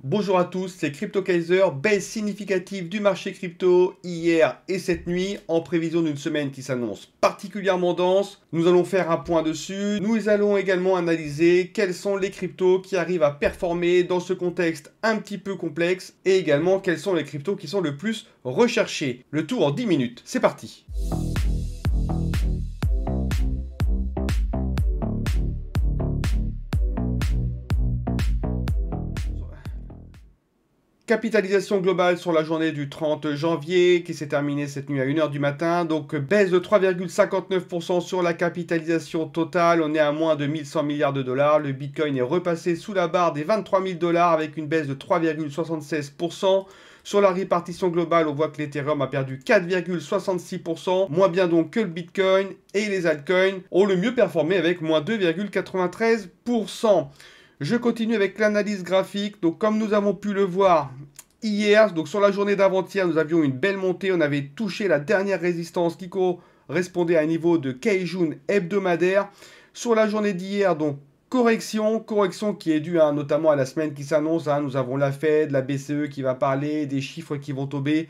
Bonjour à tous, c'est Crypto Kaiser, baisse significative du marché crypto hier et cette nuit en prévision d'une semaine qui s'annonce particulièrement dense. Nous allons faire un point dessus. Nous allons également analyser quels sont les cryptos qui arrivent à performer dans ce contexte un petit peu complexe et également quels sont les cryptos qui sont le plus recherchés. Le tout en 10 minutes, c'est parti. Capitalisation globale sur la journée du 30 janvier qui s'est terminée cette nuit à 1h du matin. Donc baisse de 3,59% sur la capitalisation totale. On est à moins de 1100 milliards de dollars. Le Bitcoin est repassé sous la barre des 23 000 dollars avec une baisse de 3,76%. Sur la répartition globale, on voit que l'Ethereum a perdu 4,66%, moins bien donc que le Bitcoin, et les altcoins ont le mieux performé avec moins 2,93%. Je continue avec l'analyse graphique. Donc comme nous avons pu le voir hier, donc sur la journée d'avant-hier, nous avions une belle montée. On avait touché la dernière résistance qui correspondait à un niveau de Kijun hebdomadaire. Sur la journée d'hier, donc correction qui est due notamment à la semaine qui s'annonce. Nous avons la Fed, la BCE qui va parler, des chiffres qui vont tomber.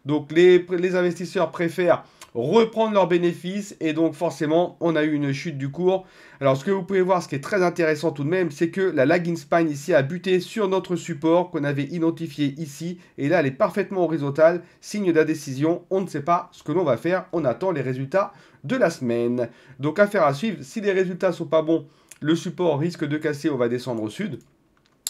Donc les investisseurs préfèrent reprendre leurs bénéfices et donc forcément on a eu une chute du cours. Alors ce que vous pouvez voir, ce qui est très intéressant tout de même, c'est que la lagging spine ici a buté sur notre support qu'on avait identifié ici et là elle est parfaitement horizontale, signe d'indécision. On ne sait pas ce que l'on va faire, on attend les résultats de la semaine. Donc affaire à suivre. Si les résultats sont pas bons, le support risque de casser, on va descendre au sud.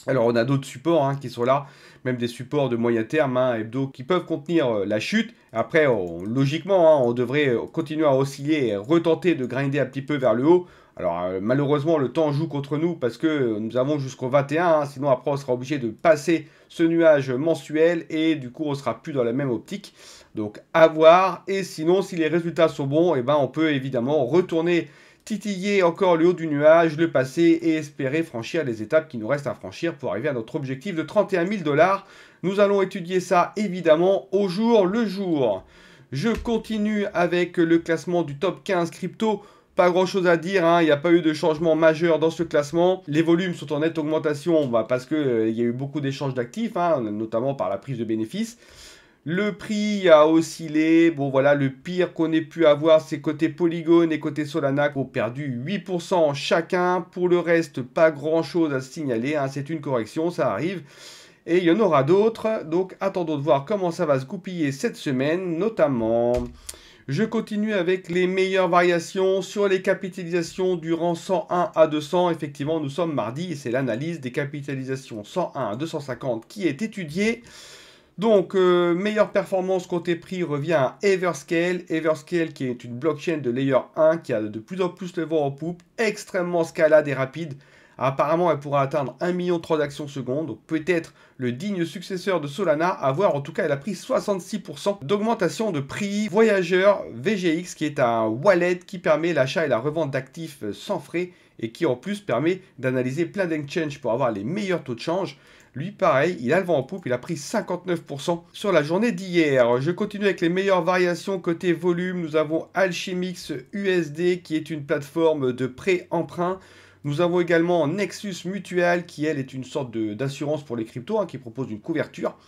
Alors on a d'autres supports qui sont là, même des supports de moyen terme, hebdo, qui peuvent contenir la chute. Après, logiquement, on devrait continuer à osciller et retenter de grinder un petit peu vers le haut. Alors malheureusement, le temps joue contre nous parce que nous avons jusqu'au 21, sinon après on sera obligé de passer ce nuage mensuel et du coup on sera plus dans la même optique. Donc à voir, et sinon si les résultats sont bons, on peut évidemment retourner titiller encore le haut du nuage, le passer et espérer franchir les étapes qui nous restent à franchir pour arriver à notre objectif de 31 000 dollars. Nous allons étudier ça évidemment au jour le jour. Je continue avec le classement du top 15 crypto. Pas grand chose à dire, il n'y a pas eu de changement majeur dans ce classement. Les volumes sont en nette augmentation parce qu'il y a eu beaucoup d'échanges d'actifs, notamment par la prise de bénéfices. Le prix a oscillé. Bon, voilà, le pire qu'on ait pu avoir, c'est côté Polygon et côté Solana qui ont perdu 8% chacun. Pour le reste, pas grand-chose à signaler. C'est une correction, ça arrive. Et il y en aura d'autres. Donc, attendons de voir comment ça va se goupiller cette semaine, notamment. Je continue avec les meilleures variations sur les capitalisations durant 101 à 200. Effectivement, nous sommes mardi et c'est l'analyse des capitalisations 101 à 250 qui est étudiée. Donc, meilleure performance côté prix revient à Everscale. Everscale qui est une blockchain de layer 1 qui a de plus en plus le vent en poupe, extrêmement scalade et rapide. Apparemment, elle pourra atteindre 1 million de transactions secondes, donc peut-être le digne successeur de Solana, à voir. En tout cas, elle a pris 66% d'augmentation de prix. Voyageur VGX qui est un wallet qui permet l'achat et la revente d'actifs sans frais et qui en plus permet d'analyser plein d'exchanges pour avoir les meilleurs taux de change. Lui, pareil, il a le vent en poupe, il a pris 59% sur la journée d'hier. Je continue avec les meilleures variations côté volume. Nous avons Alchemix USD qui est une plateforme de prêt-emprunt. Nous avons également Nexus Mutual qui, elle, est une sorte d'assurance pour les cryptos, qui propose une couverture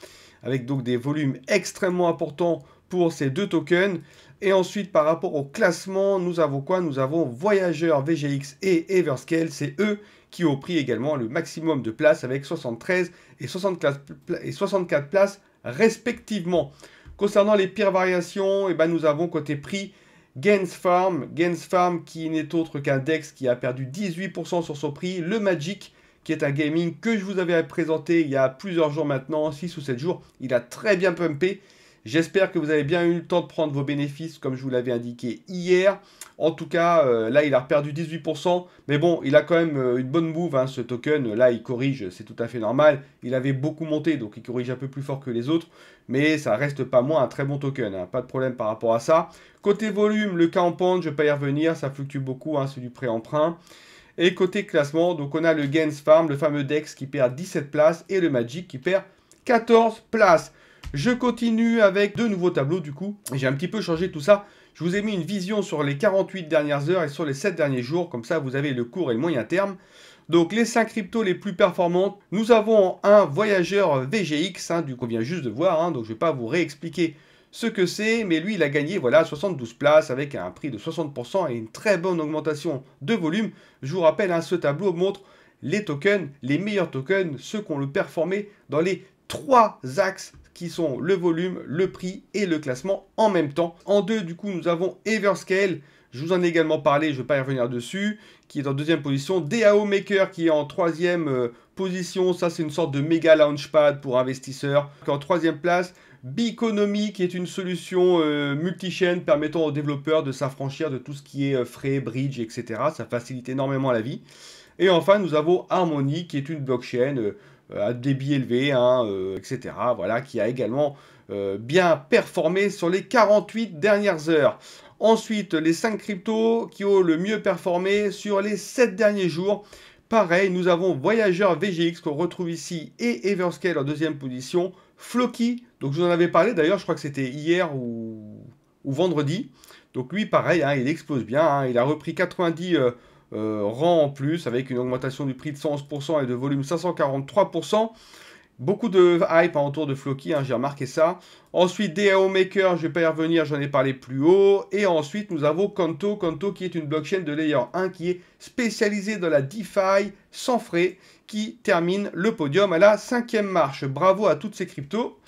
avec donc des volumes extrêmement importants pour ces deux tokens. Et ensuite, par rapport au classement, nous avons quoi? Nous avons Voyageur, VGX et Everscale. C'est eux qui ont pris également le maximum de places avec 73 et 64 places respectivement. Concernant les pires variations, nous avons côté prix Gainsfarm qui n'est autre qu'un DEX qui a perdu 18% sur son prix. Le Magic qui est un gaming que je vous avais présenté il y a plusieurs jours maintenant, 6 ou 7 jours. Il a très bien pumpé. J'espère que vous avez bien eu le temps de prendre vos bénéfices comme je vous l'avais indiqué hier. En tout cas, là, il a perdu 18%. Mais bon, il a quand même une bonne move, ce token. Là, il corrige, c'est tout à fait normal. Il avait beaucoup monté, donc il corrige un peu plus fort que les autres. Mais ça reste pas moins un très bon token. Pas de problème par rapport à ça. Côté volume, le Compound, je ne vais pas y revenir. Ça fluctue beaucoup, c'est du prêt-emprunt. Et côté classement, donc on a le Gainsfarm, le fameux DEX qui perd 17 places. Et le Magic qui perd 14 places. Je continue avec deux nouveaux tableaux du coup. J'ai un petit peu changé tout ça. Je vous ai mis une vision sur les 48 dernières heures et sur les 7 derniers jours. Comme ça, vous avez le court et le moyen terme. Donc les 5 cryptos les plus performantes, nous avons un voyageur VGX, hein, du coup on vient juste de voir, hein, donc je ne vais pas vous réexpliquer ce que c'est, mais lui il a gagné voilà 72 places avec un prix de 60% et une très bonne augmentation de volume. Je vous rappelle, hein, ce tableau montre les tokens, les meilleurs tokens, ceux qui ont le performé dans les 3 axes qui sont le volume, le prix et le classement en même temps. En 2, du coup, nous avons Everscale. Je vous en ai également parlé, je ne vais pas y revenir dessus, qui est en 2e position. DAO Maker qui est en 3e position. Ça, c'est une sorte de méga launchpad pour investisseurs. En 3e place, Biconomy qui est une solution multi-chaîne permettant aux développeurs de s'affranchir de tout ce qui est frais, bridge, etc. Ça facilite énormément la vie. Et enfin, nous avons Harmony qui est une blockchain à débit élevé, hein, etc. Voilà, qui a également bien performé sur les 48 dernières heures. Ensuite, les 5 cryptos qui ont le mieux performé sur les 7 derniers jours. Pareil, nous avons Voyageur VGX qu'on retrouve ici et Everscale en 2e position. Floki, donc je vous en avais parlé d'ailleurs, je crois que c'était hier ou vendredi. Donc lui, pareil, hein, il explose bien. Hein, il a repris 90 rangs en plus avec une augmentation du prix de 111% et de volume 543%. Beaucoup de hype autour de Floki, hein, j'ai remarqué ça. Ensuite, DAO Maker, je ne vais pas y revenir, j'en ai parlé plus haut. Et ensuite, nous avons Canto, Canto qui est une blockchain de layer 1 qui est spécialisée dans la DeFi sans frais, qui termine le podium à la 5e marche. Bravo à toutes ces cryptos.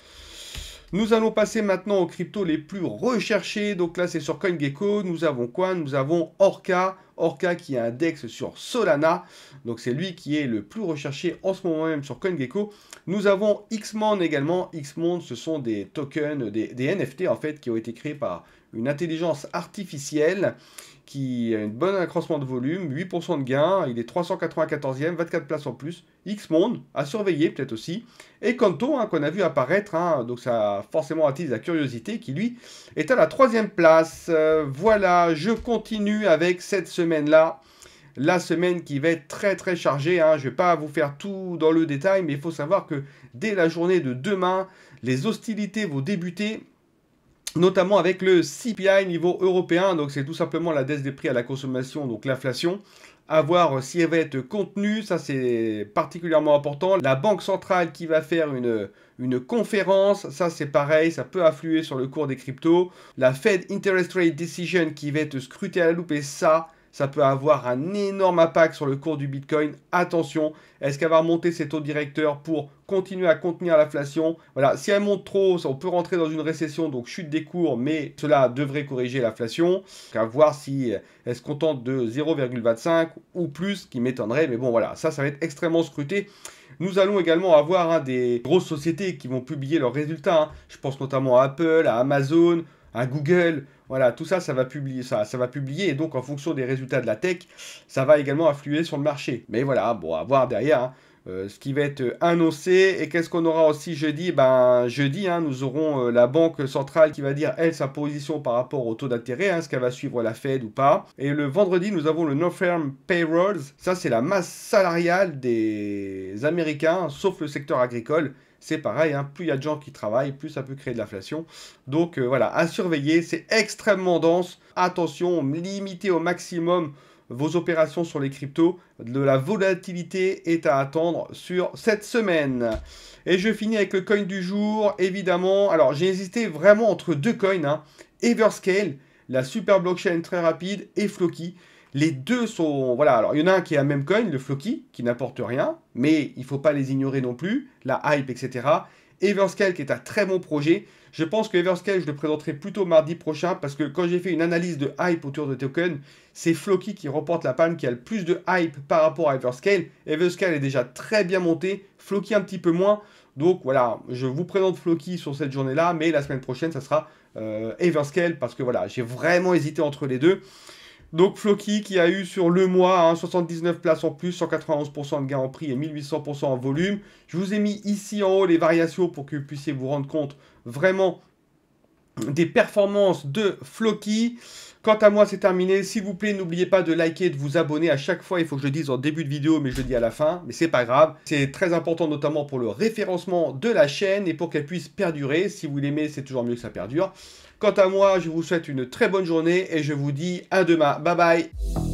Nous allons passer maintenant aux cryptos les plus recherchés. Donc là, c'est sur CoinGecko. Nous avons quoi? Nous avons Orca. Orca qui est un DEX sur Solana. Donc c'est lui qui est le plus recherché en ce moment même sur CoinGecko. Nous avons Xmond également. Xmond, ce sont des tokens, des NFT en fait, qui ont été créés par une intelligence artificielle qui a une bonne accroissement de volume, 8% de gain, il est 394e, 24 places en plus. Xmond, à surveiller peut-être aussi. Et Canto, hein, qu'on a vu apparaître, hein, donc ça a forcément attisé la curiosité, qui lui est à la 3e place. Voilà, je continue avec cette semaine-là. La semaine qui va être très très chargée, hein. Je ne vais pas vous faire tout dans le détail, mais il faut savoir que dès la journée de demain, les hostilités vont débuter, notamment avec le CPI niveau européen, donc c'est tout simplement la baisse des prix à la consommation, donc l'inflation. À voir si elle va être contenue, ça c'est particulièrement important. La Banque centrale qui va faire une conférence, ça c'est pareil, ça peut affluer sur le cours des cryptos. La Fed Interest Rate Decision qui va être scrutée à la loupe, et ça peut avoir un énorme impact sur le cours du Bitcoin. Attention, est-ce qu'elle va remonter ses taux directeurs pour continuer à contenir l'inflation? Voilà, si elle monte trop, on peut rentrer dans une récession, donc chute des cours, mais cela devrait corriger l'inflation. À voir si elle se contente de 0,25 ou plus, qui m'étonnerait, mais bon voilà, ça va être extrêmement scruté. Nous allons également avoir, hein, des grosses sociétés qui vont publier leurs résultats. Hein. Je pense notamment à Apple, à Amazon, à Google. Voilà, tout ça, ça va publier, et donc en fonction des résultats de la tech, ça va également affluer sur le marché. Mais voilà, bon, à voir derrière, hein, ce qui va être annoncé. Et qu'est-ce qu'on aura aussi jeudi? Ben, jeudi, hein, nous aurons la Banque centrale qui va dire, elle, sa position par rapport au taux d'intérêt, hein, est-ce qu'elle va suivre la Fed ou pas. Et le vendredi, nous avons le Non-Farm Payrolls. Ça, c'est la masse salariale des Américains, sauf le secteur agricole. C'est pareil, hein, plus il y a de gens qui travaillent, plus ça peut créer de l'inflation. Donc voilà, à surveiller, c'est extrêmement dense. Attention, limitez au maximum vos opérations sur les cryptos. De la volatilité est à attendre sur cette semaine. Et je finis avec le coin du jour, évidemment. Alors j'ai hésité vraiment entre 2 coins, hein. Everscale, la super blockchain très rapide, et Floki. Les deux sont... Voilà, alors il y en a un qui est un même coin, le Floki, qui n'apporte rien, mais il ne faut pas les ignorer non plus, la hype, etc. Everscale, qui est un très bon projet. Je pense que Everscale, je le présenterai plutôt mardi prochain, parce que quand j'ai fait une analyse de hype autour de token, c'est Floki qui remporte la palme, qui a le plus de hype par rapport à Everscale. Everscale est déjà très bien monté, Floki un petit peu moins. Donc voilà, je vous présente Floki sur cette journée-là, mais la semaine prochaine, ça sera Everscale, parce que voilà, j'ai vraiment hésité entre les deux. Donc Floki qui a eu sur le mois, hein, 79 places en plus, 191% de gain en prix et 1800% en volume. Je vous ai mis ici en haut les variations pour que vous puissiez vous rendre compte vraiment des performances de Floki. Quant à moi, c'est terminé. S'il vous plaît, n'oubliez pas de liker et de vous abonner. À chaque fois, il faut que je le dise en début de vidéo, mais je le dis à la fin. Mais c'est pas grave. C'est très important, notamment pour le référencement de la chaîne et pour qu'elle puisse perdurer. Si vous l'aimez, c'est toujours mieux que ça perdure. Quant à moi, je vous souhaite une très bonne journée et je vous dis à demain. Bye bye.